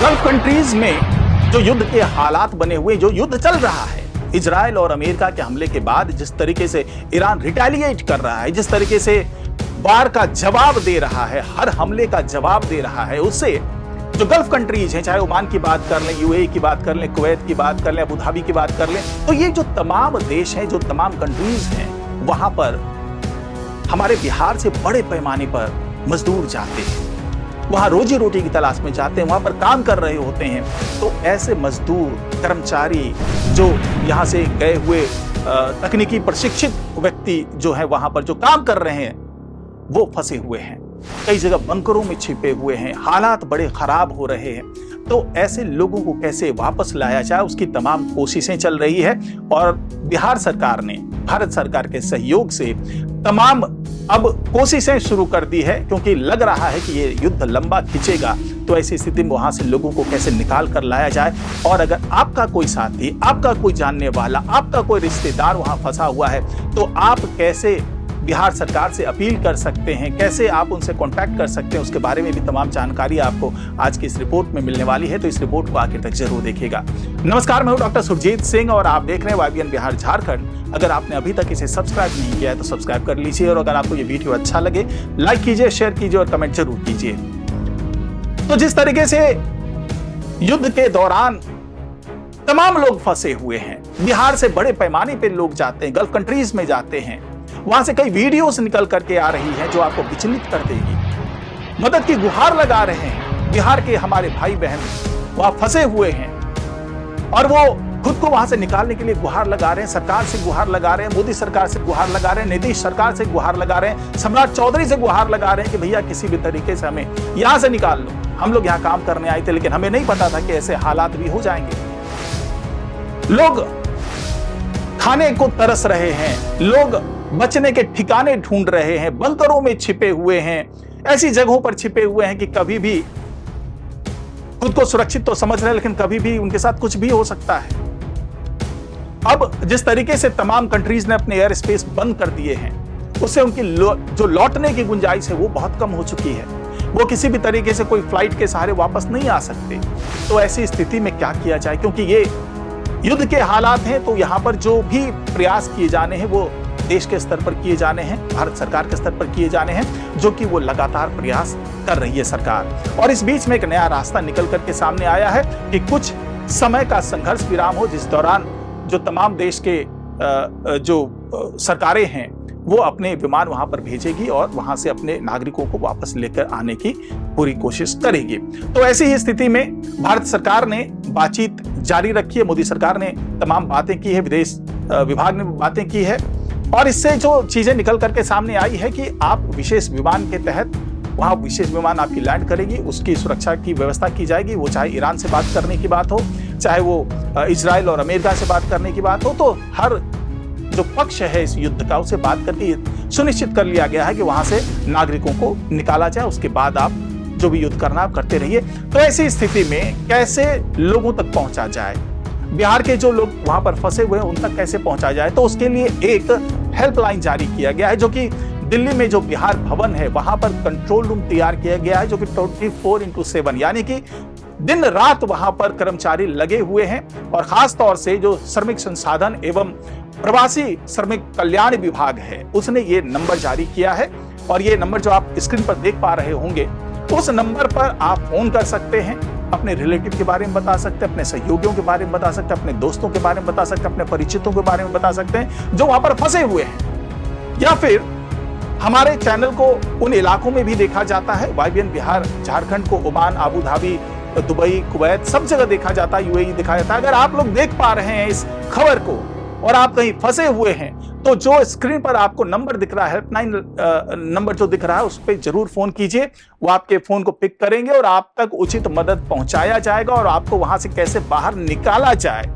Gulf countries में जो युद्ध के हालात बने हुए, जो युद्ध चल रहा है, इजराइल और अमेरिका के हमले के बाद जिस तरीके से ईरान रिटेलिएट कर रहा है, जिस तरीके से वार का जवाब दे रहा है, हर हमले का जवाब दे रहा है, उससे जो गल्फ कंट्रीज हैं, चाहे ओमान की बात कर लें, यूएई की बात कर लें, कुवैत की बात कर लें, अबू धाबी की बात कर लें, तो ये जो तमाम देश हैं, जो तमाम कंट्रीज हैं, वहां पर हमारे बिहार से बड़े पैमाने पर मजदूर जाते हैं, वहां रोजी रोटी की तलाश में जाते हैं, वहां पर काम कर रहे होते हैं। तो ऐसे मजदूर, कर्मचारी जो यहां से गए हुए तकनीकी प्रशिक्षित व्यक्ति जो है वहां पर जो काम कर रहे हैं, वो फंसे हुए हैं, कई जगह बंकरों में छिपे हुए हैं, हालात बड़े खराब हो रहे हैं। तो ऐसे लोगों को कैसे वापस लाया जाए, उसकी तमाम कोशिशें चल रही है और बिहार सरकार ने भारत सरकार के सहयोग से तमाम अब कोशिशें शुरू कर दी है, क्योंकि लग रहा है कि ये युद्ध लंबा खिंचेगा। तो ऐसी स्थिति में वहां से लोगों को कैसे निकाल कर लाया जाए, और अगर आपका कोई साथी, आपका कोई जानने वाला, आपका कोई रिश्तेदार वहां फंसा हुआ है, तो आप कैसे बिहार सरकार से अपील कर सकते हैं, कैसे आप उनसे कांटेक्ट कर सकते हैं, उसके बारे में भी तमाम जानकारी आपको आज की इस रिपोर्ट में मिलने वाली है। तो इस रिपोर्ट को आखिर तक जरूर देखिएगा। नमस्कार, मैं हूं डॉक्टर सुरजीत सिंह और आप देख रहे हैं YBN बिहार झारखंड। अगर आपने अभी तक इसे सब्सक्राइब नहीं किया है तो सब्सक्राइब कर लीजिए, और अगर आपको ये वीडियो अच्छा लगे लाइक कीजिए, शेयर कीजिए और कमेंट जरूर कीजिए। तो जिस तरीके से युद्ध के दौरान तमाम लोग फंसे हुए हैं, बिहार से बड़े पैमाने पर लोग जाते हैं, गल्फ कंट्रीज में जाते हैं, वहां से कई वीडियोस निकल करके आ रही हैं जो आपको विचलित कर देगी। मदद की गुहार लगा रहे हैं बिहार के हमारे भाई बहन, वहां फंसे हुए हैं और वो खुद को वहां से निकालने के लिए गुहार लगा रहे हैं, सरकार से गुहार लगा रहे हैं, मोदी सरकार से गुहार लगा रहे हैं, नीतीश सरकार से गुहार लगा रहे हैं, सम्राट चौधरी से गुहार लगा रहे हैं कि भैया किसी भी तरीके से हमें यहां से निकाल लो। हम लोग यहां काम करने आए थे, लेकिन हमें नहीं पता था कि ऐसे हालात भी हो जाएंगे। लोग खाने को तरस रहे हैं, लोग बचने के ठिकाने ढूंढ रहे हैं, बंकरों में छिपे हुए हैं, ऐसी जगहों पर छिपे हुए हैं कि कभी भी खुद को सुरक्षित तो समझ रहे हैं, लेकिन कभी भी उनके साथ कुछ भी हो सकता है। अब जिस तरीके से तमाम कंट्रीज ने अपने एयर स्पेस बंद कर दिए हैं, उससे उनकी जो लौटने की गुंजाइश है वो बहुत कम हो चुकी है। वो किसी भी तरीके से कोई फ्लाइट के सहारे वापस नहीं आ सकते। तो ऐसी स्थिति में क्या किया जाए, क्योंकि ये युद्ध के हालात हैं, तो यहां पर जो भी प्रयास किए जाने हैं वो देश के स्तर पर किए जाने हैं, भारत सरकार के स्तर पर किए जाने हैं, जो कि वो लगातार प्रयास कर रही है सरकार। और इस बीच में एक नया रास्ता निकल करके सामने आया है कि कुछ समय का संघर्ष विराम हो, जिस दौरान जो तमाम देश के जो सरकारें हैं वो अपने विमान वहां पर भेजेगी और वहां से अपने नागरिकों को वापस लेकर आने की पूरी कोशिश करेगी। तो ऐसी ही स्थिति में भारत सरकार ने बातचीत जारी रखी है, मोदी सरकार ने तमाम बातें की है, विदेश विभाग ने बातें की है, और इससे जो चीजें निकल करके सामने आई है कि आप विशेष विमान के तहत वहां विशेष विमान आपकी लैंड करेगी, उसकी सुरक्षा की व्यवस्था की जाएगी। वो चाहे ईरान से बात करने की बात हो, चाहे वो इजराइल और अमेरिका से बात करने की बात हो, तो हर जो पक्ष है इस युद्ध का उसे बात करके सुनिश्चित कर लिया गया है कि वहां से नागरिकों को निकाला जाए, उसके बाद आप जो भी युद्ध करना आप करते रहिए। तो ऐसी स्थिति में कैसे लोगों तक पहुंचा जाए, बिहार के जो लोग वहां पर फंसे हुए हैं उन तक कैसे पहुंचा जाए, तो उसके लिए एक हेल्पलाइन जारी किया गया है, जो कि दिल्ली में जो बिहार भवन है वहां पर कंट्रोल रूम तैयार किया गया है, जो कि 24/7 यानी कि दिन रात वहां पर कर्मचारी लगे हुए हैं। और खास तौर से जो श्रमिक संसाधन एवं प्रवासी श्रमिक कल्याण विभाग है उसने ये नंबर जारी किया है, और ये नंबर जो आप स्क्रीन पर देख पा रहे होंगे, उस नंबर पर आप फोन कर सकते हैं, अपने रिलेटिव के बारे में बता सकते हैं, अपने सहयोगियों के बारे में बता सकते हैं, अपने दोस्तों के बारे में बता सकते हैं, अपने परिचितों के बारे में बता सकते हैं जो वहां पर फंसे हुए हैं। या फिर हमारे चैनल को उन इलाकों में भी देखा जाता है, YBN बिहार झारखंड को Oman, Abu Dhabi, Dubai, Kuwait सब जगह देखा जाता है, यूएई देखा जाता है। अगर आप लोग देख पा रहे हैं इस खबर को और आप कहीं फंसे हुए हैं, तो जो स्क्रीन पर आपको नंबर दिख रहा है, हेल्पलाइन नंबर जो दिख रहा है, उस पर जरूर फोन कीजिए। वो आपके फोन को पिक करेंगे और आप तक उचित मदद पहुंचाया जाएगा, और आपको वहां से कैसे बाहर निकाला जाए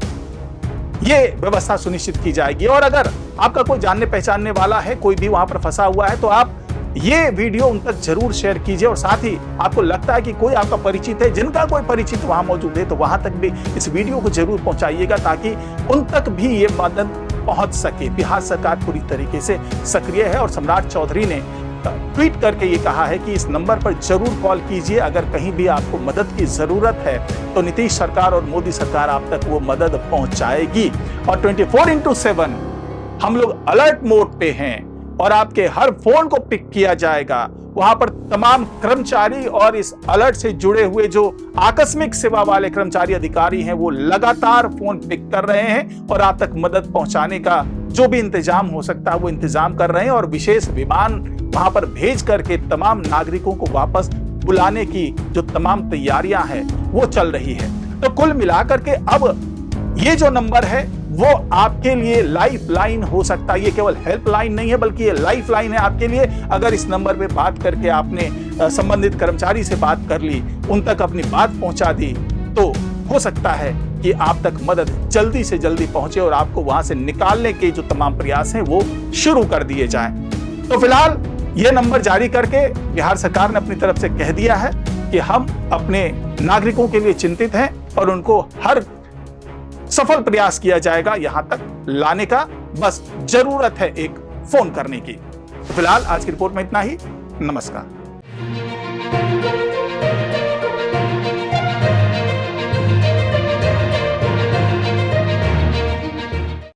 ये व्यवस्था सुनिश्चित की जाएगी। और अगर आपका कोई जानने पहचानने वाला है, कोई भी वहां पर फंसा हुआ है, तो आप ये वीडियो उन तक जरूर शेयर कीजिए। और साथ ही आपको लगता है कि कोई आपका परिचित है, जिनका कोई परिचित वहां मौजूद है, तो वहां तक भी इस वीडियो को जरूर पहुंचाइएगा, ताकि उन तक भी ये मदद पहुंच सके। बिहार सरकार पूरी तरीके से सक्रिय है और सम्राट चौधरी ने ट्वीट करके ये कहा है कि इस नंबर पर जरूर कॉल कीजिए अगर कहीं भी आपको मदद की जरूरत है, तो नीतीश सरकार और मोदी सरकार आप तक वो मदद पहुंचाएगी। और 24/7 हम लोग अलर्ट मोड पे हैं और आपके हर फोन को पिक किया जाएगा। वहां पर तमाम कर्मचारी और इस अलर्ट से जुड़े हुए जो आकस्मिक सेवा वाले कर्मचारी अधिकारी हैं वो लगातार फोन पिक कर रहे हैं और आप तक मदद पहुंचाने का जो भी इंतजाम हो सकता है वो इंतजाम कर रहे हैं और विशेष विमान वहां पर भेज करके तमाम नागरिकों को वापस बुलाने की जो तमाम तैयारियां हैं वो चल रही है। तो कुल मिलाकर के अब ये जो नंबर है वो आपके लिए लाइफ लाइन हो सकता है। ये केवल हेल्पलाइन नहीं है बल्कि ये लाइफ लाइन है आपके लिए। अगर इस नंबर पे बात करके आपने संबंधित कर्मचारी से बात कर ली, उन तक अपनी बात पहुंचा दी, तो हो सकता है कि आप तक मदद जल्दी से जल्दी पहुंचे और आपको वहां से निकालने के जो तमाम प्रयास हैं वो शुरू कर दिए जाएं। तो फिलहाल ये नंबर जारी करके बिहार सरकार ने अपनी तरफ से कह दिया है कि हम अपने नागरिकों के लिए चिंतित हैं और उनको हर सफल प्रयास किया जाएगा यहां तक लाने का, बस जरूरत है एक फोन करने की। तो फिलहाल आज की रिपोर्ट में इतना ही। नमस्कार।